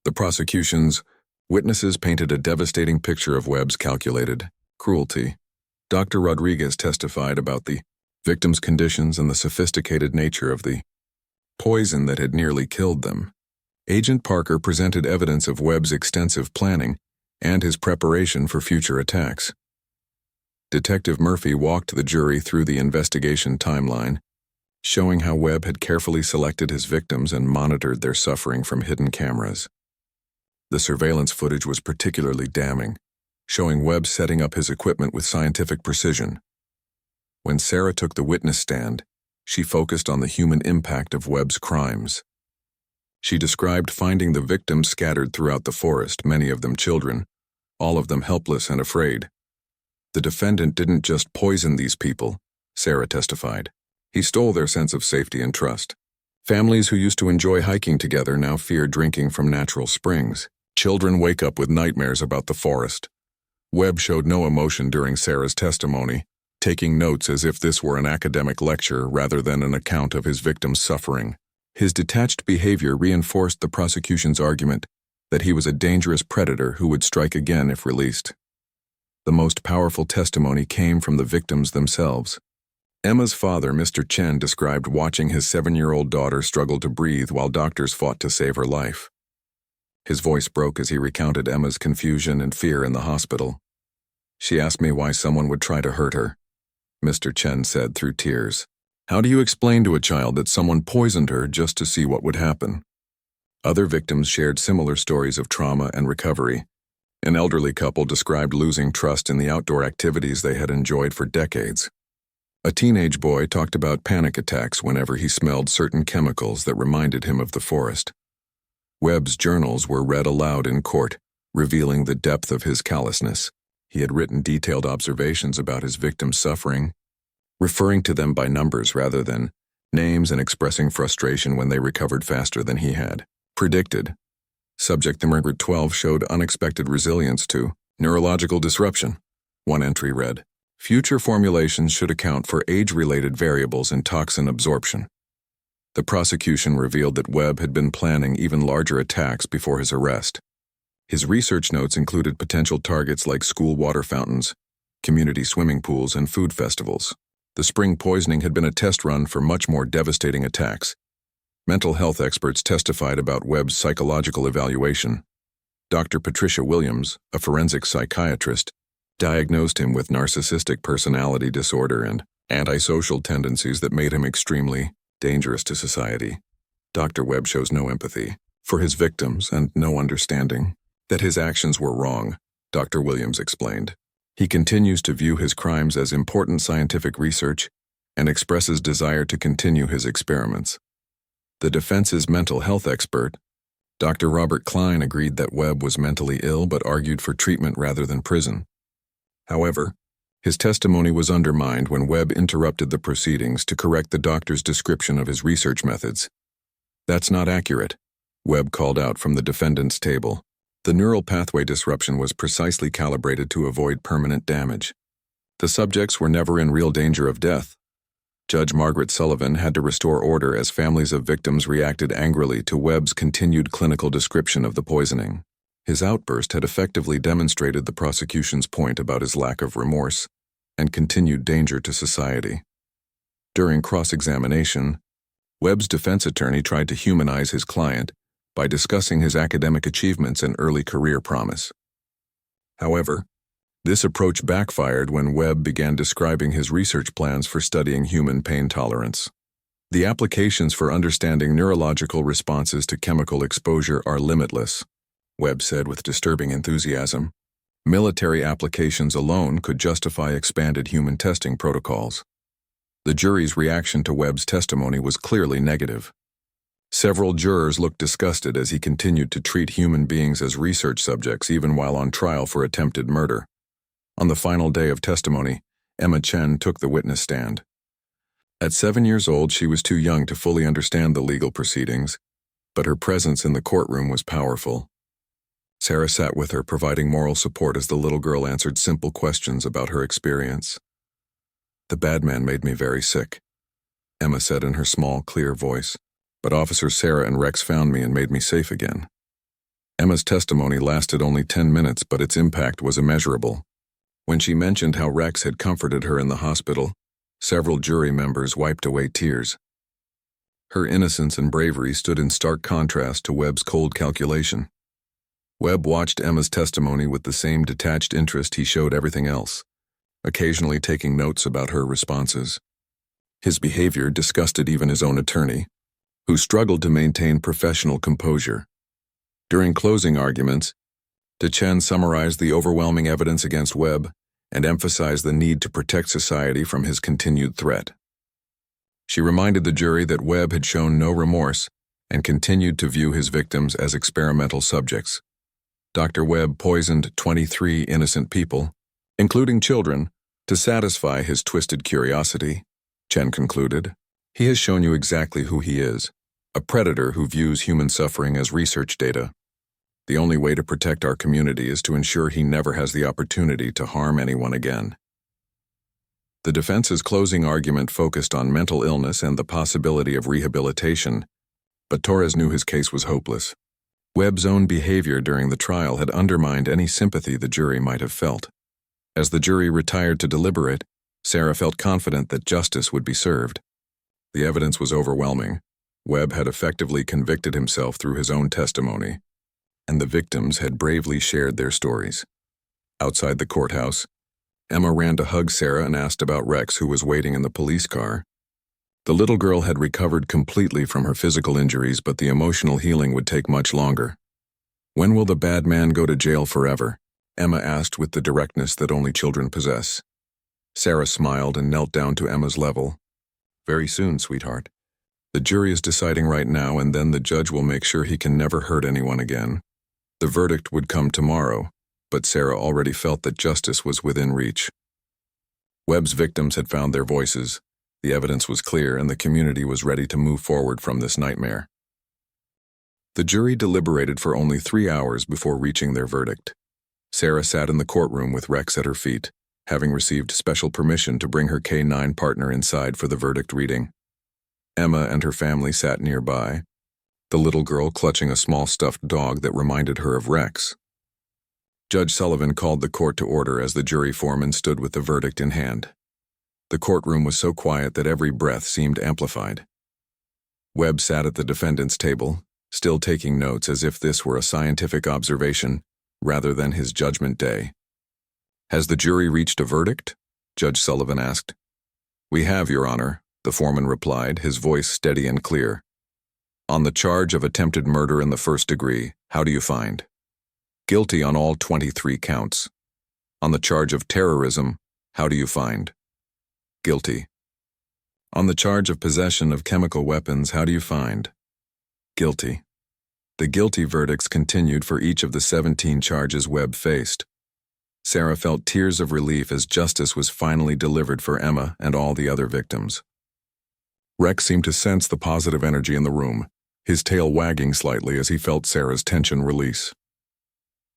The prosecution's witnesses painted a devastating picture of Webb's calculated cruelty. Dr. Rodriguez testified about the victims' conditions and the sophisticated nature of the poison that had nearly killed them. Agent Parker presented evidence of Webb's extensive planning and his preparation for future attacks. Detective Murphy walked the jury through the investigation timeline, showing how Webb had carefully selected his victims and monitored their suffering from hidden cameras. The surveillance footage was particularly damning, showing Webb setting up his equipment with scientific precision. When Sarah took the witness stand, she focused on the human impact of Webb's crimes. She described finding the victims scattered throughout the forest, many of them children, all of them helpless and afraid. The defendant didn't just poison these people, Sarah testified. He stole their sense of safety and trust. Families who used to enjoy hiking together now fear drinking from natural springs. Children wake up with nightmares about the forest. Webb showed no emotion during Sarah's testimony, taking notes as if this were an academic lecture rather than an account of his victims' suffering. His detached behavior reinforced the prosecution's argument that he was a dangerous predator who would strike again if released. The most powerful testimony came from the victims themselves. Emma's father, Mr. Chen, described watching his 7-year-old daughter struggle to breathe while doctors fought to save her life. His voice broke as he recounted Emma's confusion and fear in the hospital. She asked me why someone would try to hurt her, Mr. Chen said through tears. How do you explain to a child that someone poisoned her just to see what would happen? Other victims shared similar stories of trauma and recovery. An elderly couple described losing trust in the outdoor activities they had enjoyed for decades. A teenage boy talked about panic attacks whenever he smelled certain chemicals that reminded him of the forest. Webb's journals were read aloud in court, revealing the depth of his callousness. He had written detailed observations about his victims' suffering, referring to them by numbers rather than names and expressing frustration when they recovered faster than he had predicted. Subject number 12 showed unexpected resilience to neurological disruption. One entry read, future formulations should account for age-related variables in toxin absorption. The prosecution revealed that Webb had been planning even larger attacks before his arrest. His research notes included potential targets like school water fountains, community swimming pools, and food festivals. The spring poisoning had been a test run for much more devastating attacks. Mental health experts testified about Webb's psychological evaluation. Dr. Patricia Williams, a forensic psychiatrist, diagnosed him with narcissistic personality disorder and antisocial tendencies that made him extremely dangerous to society. Dr. Webb shows no empathy for his victims and no understanding that his actions were wrong, Dr. Williams explained. He continues to view his crimes as important scientific research and expresses desire to continue his experiments. The defense's mental health expert, Dr. Robert Klein, agreed that Webb was mentally ill but argued for treatment rather than prison. However, his testimony was undermined when Webb interrupted the proceedings to correct the doctor's description of his research methods. "That's not accurate," Webb called out from the defendant's table. "The neural pathway disruption was precisely calibrated to avoid permanent damage. The subjects were never in real danger of death." Judge Margaret Sullivan had to restore order as families of victims reacted angrily to Webb's continued clinical description of the poisoning. His outburst had effectively demonstrated the prosecution's point about his lack of remorse and continued danger to society. During cross-examination, Webb's defense attorney tried to humanize his client by discussing his academic achievements and early career promise. However, this approach backfired when Webb began describing his research plans for studying human pain tolerance. "The applications for understanding neurological responses to chemical exposure are limitless," Webb said with disturbing enthusiasm. "Military applications alone could justify expanded human testing protocols." The jury's reaction to Webb's testimony was clearly negative. Several jurors looked disgusted as he continued to treat human beings as research subjects even while on trial for attempted murder. On the final day of testimony, Emma Chen took the witness stand. At 7 years old, she was too young to fully understand the legal proceedings, but her presence in the courtroom was powerful. Sarah sat with her, providing moral support as the little girl answered simple questions about her experience. "The bad man made me very sick," Emma said in her small, clear voice, "but Officers Sarah and Rex found me and made me safe again." Emma's testimony lasted only 10 minutes, but its impact was immeasurable. When she mentioned how Rex had comforted her in the hospital, several jury members wiped away tears. Her innocence and bravery stood in stark contrast to Webb's cold calculation. Webb watched Emma's testimony with the same detached interest he showed everything else, occasionally taking notes about her responses. His behavior disgusted even his own attorney, who struggled to maintain professional composure. During closing arguments, Chen summarized the overwhelming evidence against Webb and emphasized the need to protect society from his continued threat. She reminded the jury that Webb had shown no remorse and continued to view his victims as experimental subjects. Dr. Webb poisoned 23 innocent people, including children, to satisfy his twisted curiosity, Chen concluded. "He has shown you exactly who he is, a predator who views human suffering as research data. The only way to protect our community is to ensure he never has the opportunity to harm anyone again." The defense's closing argument focused on mental illness and the possibility of rehabilitation, but Torres knew his case was hopeless. Webb's own behavior during the trial had undermined any sympathy the jury might have felt. As the jury retired to deliberate, Sarah felt confident that justice would be served. The evidence was overwhelming. Webb had effectively convicted himself through his own testimony, and the victims had bravely shared their stories. Outside the courthouse, Emma ran to hug Sarah and asked about Rex, who was waiting in the police car. The little girl had recovered completely from her physical injuries, but the emotional healing would take much longer. "When will the bad man go to jail forever?" Emma asked with the directness that only children possess. Sarah smiled and knelt down to Emma's level. "Very soon, sweetheart. The jury is deciding right now, and then the judge will make sure he can never hurt anyone again. The verdict would come tomorrow, but Sarah already felt that justice was within reach. Webb's victims had found their voices, the evidence was clear, and the community was ready to move forward from this nightmare. The jury deliberated for only 3 hours before reaching their verdict. Sarah sat in the courtroom with Rex at her feet, having received special permission to bring her K-9 partner inside for the verdict reading. Emma and her family sat nearby, the little girl clutching a small stuffed dog that reminded her of Rex. Judge Sullivan called the court to order as the jury foreman stood with the verdict in hand. The courtroom was so quiet that every breath seemed amplified. Webb sat at the defendant's table, still taking notes as if this were a scientific observation rather than his judgment day. "Has the jury reached a verdict?" Judge Sullivan asked. "We have, Your Honor," the foreman replied, his voice steady and clear. "On the charge of attempted murder in the first degree, how do you find?" "Guilty on all 23 counts." On the charge of terrorism, how do you find? Guilty. On the charge of possession of chemical weapons, how do you find? Guilty. The guilty verdicts continued for each of the 17 charges Webb faced. Sarah felt tears of relief as justice was finally delivered for Emma and all the other victims. Rex seemed to sense the positive energy in the room, his tail wagging slightly as he felt Sarah's tension release.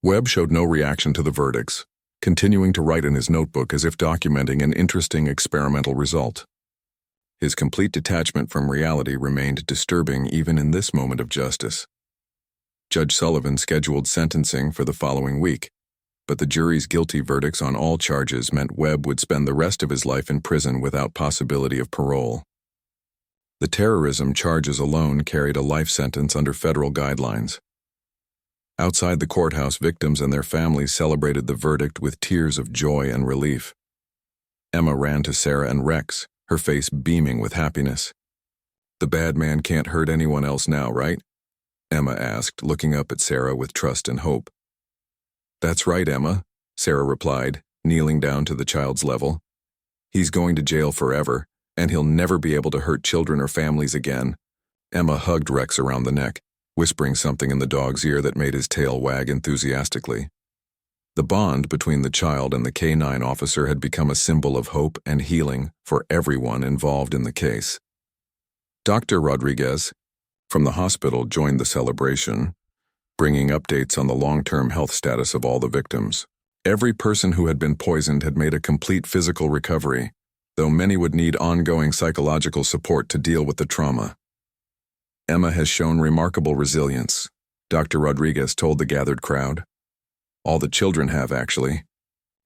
Webb showed no reaction to the verdicts, continuing to write in his notebook as if documenting an interesting experimental result. His complete detachment from reality remained disturbing even in this moment of justice. Judge Sullivan scheduled sentencing for the following week, but the jury's guilty verdicts on all charges meant Webb would spend the rest of his life in prison without possibility of parole. The terrorism charges alone carried a life sentence under federal guidelines. Outside the courthouse, victims and their families celebrated the verdict with tears of joy and relief. Emma ran to Sarah and Rex, her face beaming with happiness. "The bad man can't hurt anyone else now, right?" Emma asked, looking up at Sarah with trust and hope. "That's right, Emma," Sarah replied, kneeling down to the child's level. "He's going to jail forever, and he'll never be able to hurt children or families again." Emma hugged Rex around the neck, whispering something in the dog's ear that made his tail wag enthusiastically. The bond between the child and the K-9 officer had become a symbol of hope and healing for everyone involved in the case. Dr. Rodriguez, from the hospital, joined the celebration, bringing updates on the long-term health status of all the victims. Every person who had been poisoned had made a complete physical recovery, though many would need ongoing psychological support to deal with the trauma. "Emma has shown remarkable resilience," Dr. Rodriguez told the gathered crowd. "All the children have, actually.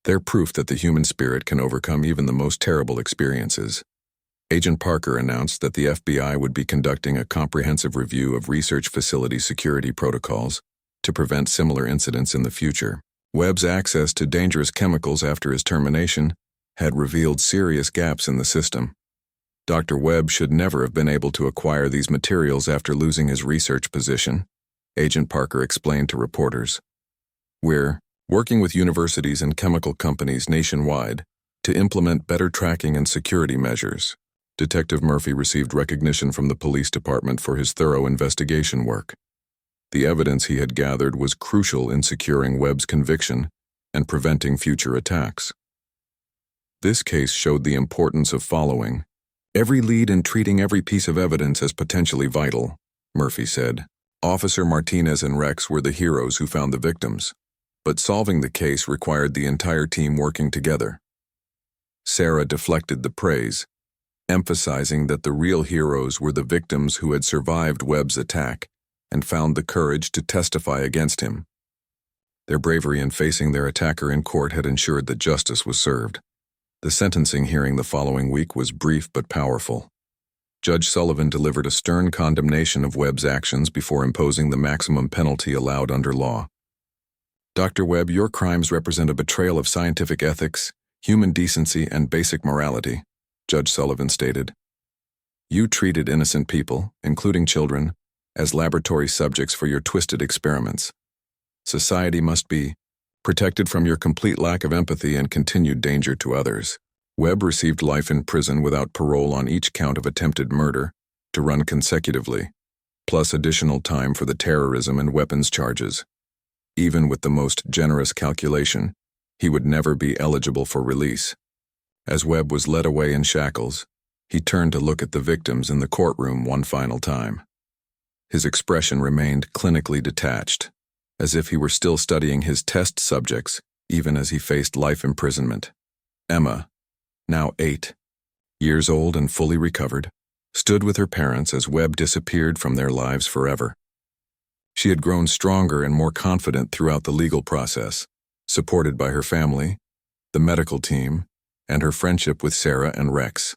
They're proof that the human spirit can overcome even the most terrible experiences." Agent Parker announced that the FBI would be conducting a comprehensive review of research facility security protocols to prevent similar incidents in the future. Webb's access to dangerous chemicals after his termination had revealed serious gaps in the system. Dr. Webb should never have been able to acquire these materials after losing his research position, Agent Parker explained to reporters. "We're working with universities and chemical companies nationwide to implement better tracking and security measures." Detective Murphy received recognition from the police department for his thorough investigation work. The evidence he had gathered was crucial in securing Webb's conviction and preventing future attacks. This case showed the importance of following every lead and treating every piece of evidence as potentially vital, Murphy said. Officer Martinez and Rex were the heroes who found the victims, but solving the case required the entire team working together. Sarah deflected the praise, emphasizing that the real heroes were the victims who had survived Webb's attack and found the courage to testify against him. Their bravery in facing their attacker in court had ensured that justice was served. The sentencing hearing the following week was brief but powerful. Judge Sullivan delivered a stern condemnation of Webb's actions before imposing the maximum penalty allowed under law. "Dr. Webb, your crimes represent a betrayal of scientific ethics, human decency, and basic morality," Judge Sullivan stated. "You treated innocent people, including children, as laboratory subjects for your twisted experiments. Society must be protected from your complete lack of empathy and continued danger to others." Webb received life in prison without parole on each count of attempted murder, to run consecutively, plus additional time for the terrorism and weapons charges. Even with the most generous calculation, he would never be eligible for release. As Webb was led away in shackles, he turned to look at the victims in the courtroom one final time. His expression remained clinically detached, as if he were still studying his test subjects, even as he faced life imprisonment. Emma, now 8 years old and fully recovered, stood with her parents as Webb disappeared from their lives forever. She had grown stronger and more confident throughout the legal process, supported by her family, the medical team, and her friendship with Sarah and Rex.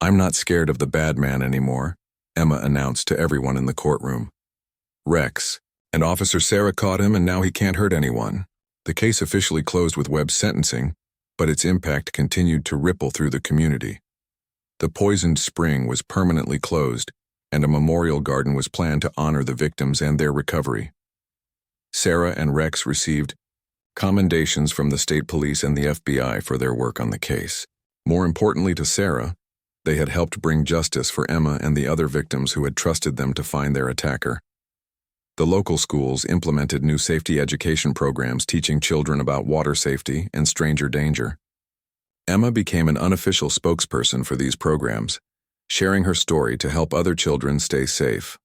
"I'm not scared of the bad man anymore," Emma announced to everyone in the courtroom. "Rex, and Officer Sarah caught him and now he can't hurt anyone." The case officially closed with Webb's sentencing, but its impact continued to ripple through the community. The poisoned spring was permanently closed, and a memorial garden was planned to honor the victims and their recovery. Sarah and Rex received Commendations from the state police and the FBI for their work on the case. More importantly to Sarah, they had helped bring justice for Emma and the other victims who had trusted them to find their attacker. The local schools implemented new safety education programs teaching children about water safety and stranger danger. Emma became an unofficial spokesperson for these programs, sharing her story to help other children stay safe.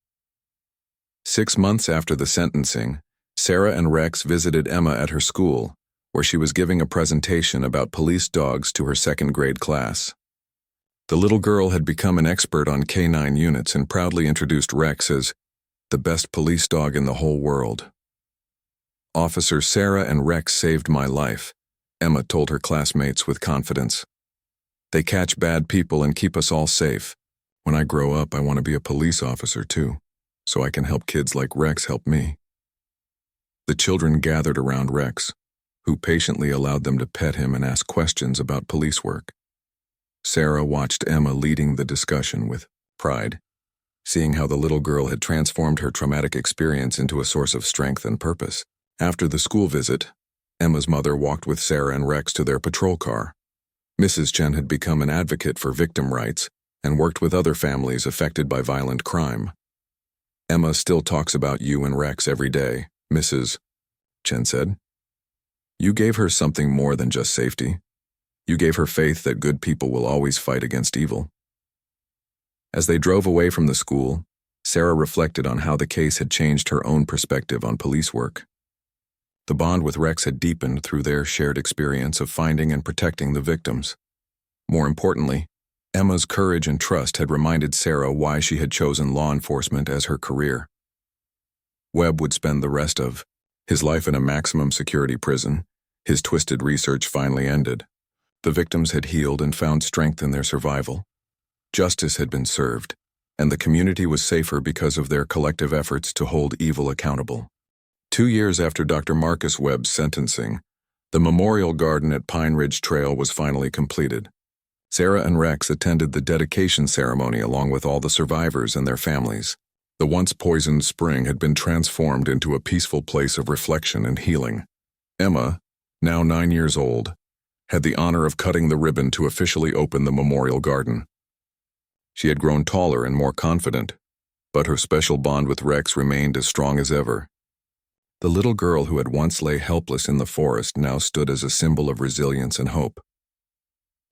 6 months after the sentencing, Sarah and Rex visited Emma at her school, where she was giving a presentation about police dogs to her second-grade class. The little girl had become an expert on canine units and proudly introduced Rex as the best police dog in the whole world. "Officer Sarah and Rex saved my life," Emma told her classmates with confidence. "They catch bad people and keep us all safe. When I grow up, I want to be a police officer too, so I can help kids like Rex help me." The children gathered around Rex, who patiently allowed them to pet him and ask questions about police work. Sarah watched Emma leading the discussion with pride, seeing how the little girl had transformed her traumatic experience into a source of strength and purpose. After the school visit, Emma's mother walked with Sarah and Rex to their patrol car. Mrs. Chen had become an advocate for victim rights and worked with other families affected by violent crime. "Emma still talks about you and Rex every day," Mrs. Chen said. "You gave her something more than just safety. You gave her faith that good people will always fight against evil." As they drove away from the school, Sarah reflected on how the case had changed her own perspective on police work. The bond with Rex had deepened through their shared experience of finding and protecting the victims. More importantly, Emma's courage and trust had reminded Sarah why she had chosen law enforcement as her career. Webb would spend the rest of his life in a maximum security prison. His twisted research finally ended. The victims had healed and found strength in their survival. Justice had been served, and the community was safer because of their collective efforts to hold evil accountable. 2 years after Dr. Marcus Webb's sentencing, the memorial garden at Pine Ridge Trail was finally completed. Sarah and Rex attended the dedication ceremony along with all the survivors and their families. The once poisoned spring had been transformed into a peaceful place of reflection and healing. Emma, now 9 years old, had the honor of cutting the ribbon to officially open the memorial garden. She had grown taller and more confident, but her special bond with Rex remained as strong as ever. The little girl who had once lay helpless in the forest now stood as a symbol of resilience and hope.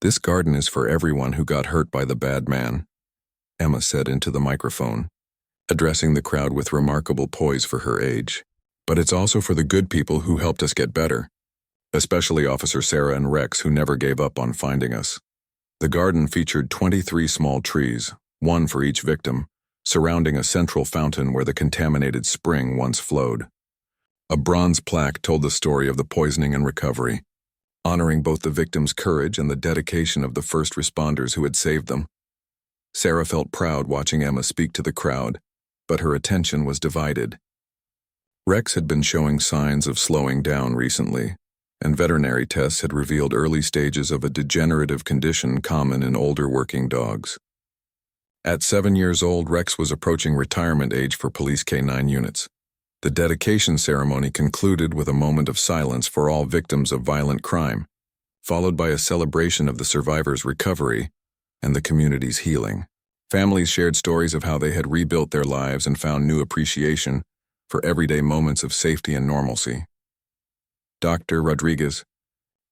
"This garden is for everyone who got hurt by the bad man," Emma said into the microphone, addressing the crowd with remarkable poise for her age. "But it's also for the good people who helped us get better, especially Officer Sarah and Rex, who never gave up on finding us." The garden featured 23 small trees, one for each victim, surrounding a central fountain where the contaminated spring once flowed. A bronze plaque told the story of the poisoning and recovery, honoring both the victims' courage and the dedication of the first responders who had saved them. Sarah felt proud watching Emma speak to the crowd, but her attention was divided. Rex had been showing signs of slowing down recently, and veterinary tests had revealed early stages of a degenerative condition common in older working dogs. At 7 years old, Rex was approaching retirement age for police canine units. The dedication ceremony concluded with a moment of silence for all victims of violent crime, followed by a celebration of the survivors' recovery and the community's healing. Families shared stories of how they had rebuilt their lives and found new appreciation for everyday moments of safety and normalcy. Dr. Rodriguez,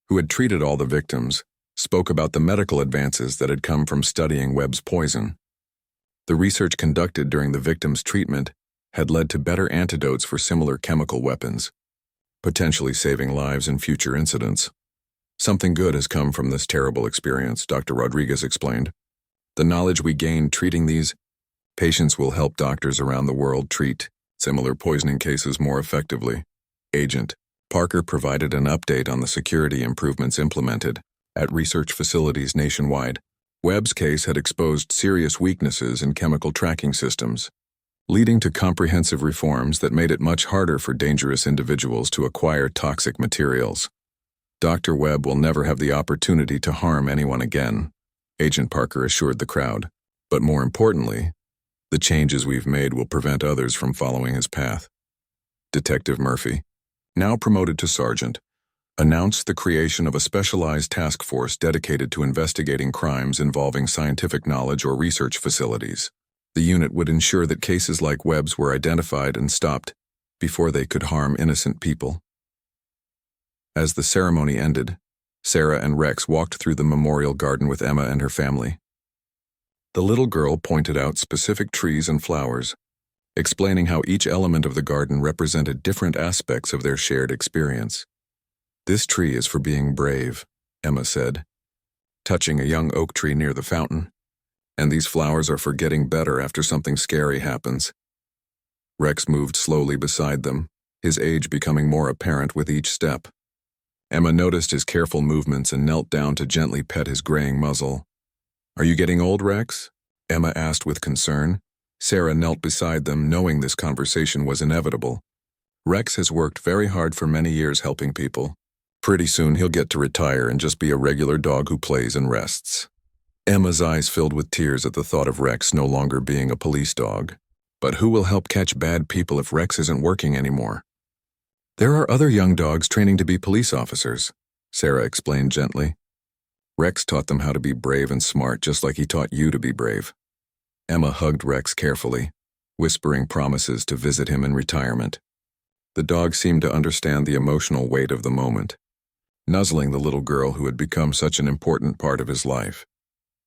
who had treated all the victims, spoke about the medical advances that had come from studying Webb's poison. The research conducted during the victims' treatment had led to better antidotes for similar chemical weapons, potentially saving lives in future incidents. "Something good has come from this terrible experience," Dr. Rodriguez explained. "The knowledge we gained treating these patients will help doctors around the world treat similar poisoning cases more effectively." Agent Parker provided an update on the security improvements implemented at research facilities nationwide. Webb's case had exposed serious weaknesses in chemical tracking systems, leading to comprehensive reforms that made it much harder for dangerous individuals to acquire toxic materials. "Dr. Webb will never have the opportunity to harm anyone again," Agent Parker assured the crowd. "But more importantly, the changes we've made will prevent others from following his path." Detective Murphy, now promoted to sergeant, announced the creation of a specialized task force dedicated to investigating crimes involving scientific knowledge or research facilities. The unit would ensure that cases like Webb's were identified and stopped before they could harm innocent people. As the ceremony ended, Sarah and Rex walked through the memorial garden with Emma and her family. The little girl pointed out specific trees and flowers, explaining how each element of the garden represented different aspects of their shared experience. "This tree is for being brave," Emma said, touching a young oak tree near the fountain. "And these flowers are for getting better after something scary happens." Rex moved slowly beside them, his age becoming more apparent with each step. Emma noticed his careful movements and knelt down to gently pet his graying muzzle. "Are you getting old, Rex?" Emma asked with concern. Sarah knelt beside them, knowing this conversation was inevitable. "Rex has worked very hard for many years helping people. Pretty soon he'll get to retire and just be a regular dog who plays and rests." Emma's eyes filled with tears at the thought of Rex no longer being a police dog. But who will help catch bad people if Rex isn't working anymore? "There are other young dogs training to be police officers," Sarah explained gently. "Rex taught them how to be brave and smart, just like he taught you to be brave." Emma hugged Rex carefully, whispering promises to visit him in retirement. The dog seemed to understand the emotional weight of the moment, nuzzling the little girl who had become such an important part of his life.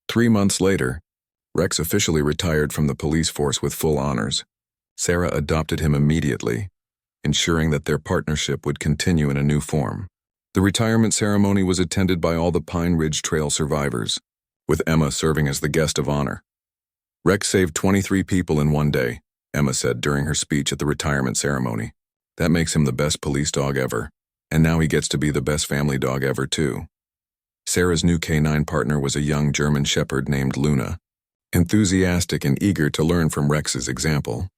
3 months later, Rex officially retired from the police force with full honors. Sarah adopted him immediately, ensuring that their partnership would continue in a new form. The retirement ceremony was attended by all the Pine Ridge Trail survivors, with Emma serving as the guest of honor. "Rex saved 23 people in one day," Emma said during her speech at the retirement ceremony. "That makes him the best police dog ever, and now he gets to be the best family dog ever too." Sarah's new canine partner was a young German shepherd named Luna, enthusiastic and eager to learn from Rex's example.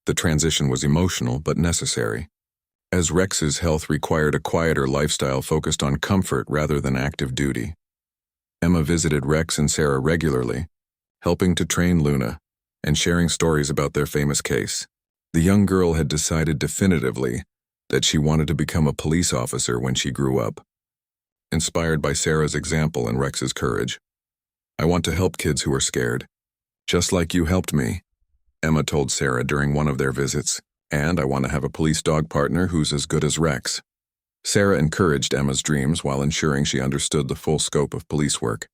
The transition was emotional but necessary, as Rex's health required a quieter lifestyle focused on comfort rather than active duty. Emma visited Rex and Sarah regularly, helping to train Luna and sharing stories about their famous case. The young girl had decided definitively that she wanted to become a police officer when she grew up. Inspired by Sarah's example and Rex's courage, "I want to help kids who are scared, just like you helped me," Emma told Sarah during one of their visits, "and I want to have a police dog partner who's as good as Rex." Sarah encouraged Emma's dreams while ensuring she understood the full scope of police work.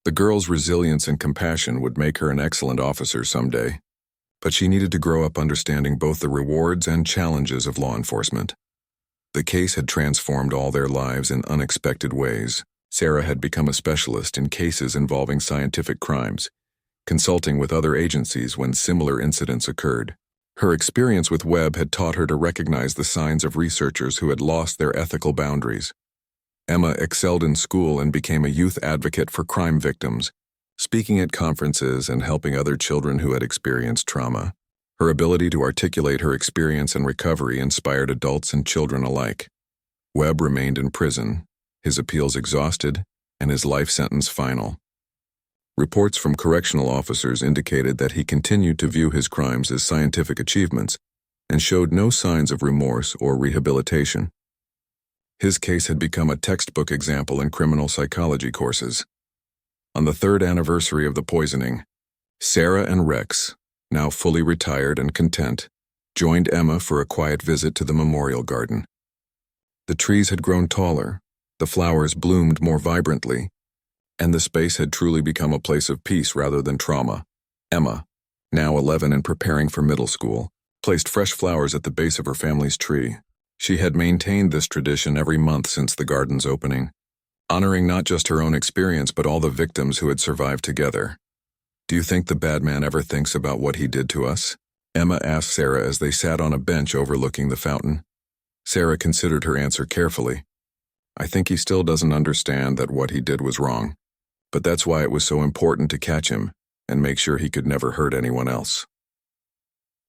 The girl's resilience and compassion would make her an excellent officer someday, but she needed to grow up understanding both the rewards and challenges of law enforcement. The case had transformed all their lives in unexpected ways. Sarah had become a specialist in cases involving scientific crimes, consulting with other agencies when similar incidents occurred. Her experience with Webb had taught her to recognize the signs of researchers who had lost their ethical boundaries. Emma excelled in school and became a youth advocate for crime victims, speaking at conferences and helping other children who had experienced trauma. Her ability to articulate her experience and recovery inspired adults and children alike. Webb remained in prison, his appeals exhausted, and his life sentence final. Reports from correctional officers indicated that he continued to view his crimes as scientific achievements and showed no signs of remorse or rehabilitation. His case had become a textbook example in criminal psychology courses. On the 3rd anniversary of the poisoning, Sarah and Rex, now fully retired and content, joined Emma for a quiet visit to the memorial garden. The trees had grown taller, the flowers bloomed more vibrantly, and the space had truly become a place of peace rather than trauma. Emma, now 11 and preparing for middle school, placed fresh flowers at the base of her family's tree. She had maintained this tradition every month since the garden's opening, honoring not just her own experience but all the victims who had survived together. "Do you think the bad man ever thinks about what he did to us?" Emma asked Sarah as they sat on a bench overlooking the fountain. Sarah considered her answer carefully. "I think he still doesn't understand that what he did was wrong, but that's why it was so important to catch him and make sure he could never hurt anyone else."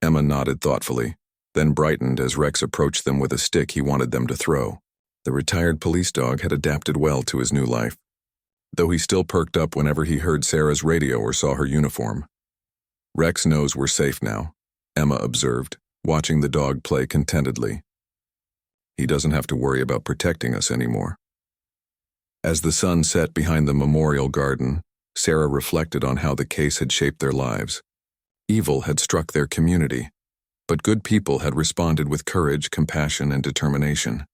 Emma nodded thoughtfully, then brightened as Rex approached them with a stick he wanted them to throw. The retired police dog had adapted well to his new life, though he still perked up whenever he heard Sarah's radio or saw her uniform. "Rex knows we're safe now," Emma observed, watching the dog play contentedly. He doesn't have to worry about protecting us anymore. As the sun set behind the memorial garden, Sarah reflected on how the case had shaped their lives. Evil had struck their community, but good people had responded with courage, compassion, and determination.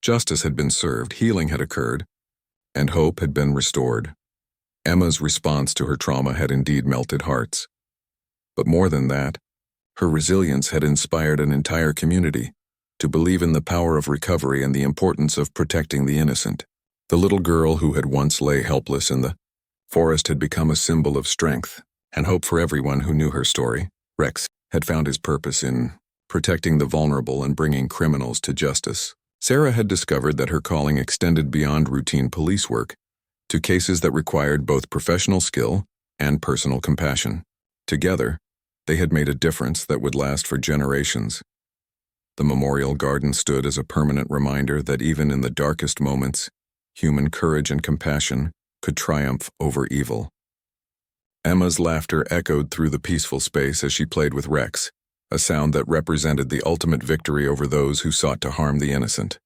Justice had been served, healing had occurred, and hope had been restored. Emma's response to her trauma had indeed melted hearts. But more than that, her resilience had inspired an entire community to believe in the power of recovery and the importance of protecting the innocent. The little girl who had once lay helpless in the forest had become a symbol of strength and hope for everyone who knew her story. Rex had found his purpose in protecting the vulnerable and bringing criminals to justice. Sarah had discovered that her calling extended beyond routine police work to cases that required both professional skill and personal compassion. Together, they had made a difference that would last for generations. The memorial garden stood as a permanent reminder that even in the darkest moments, human courage and compassion could triumph over evil. Emma's laughter echoed through the peaceful space as she played with Rex, a sound that represented the ultimate victory over those who sought to harm the innocent.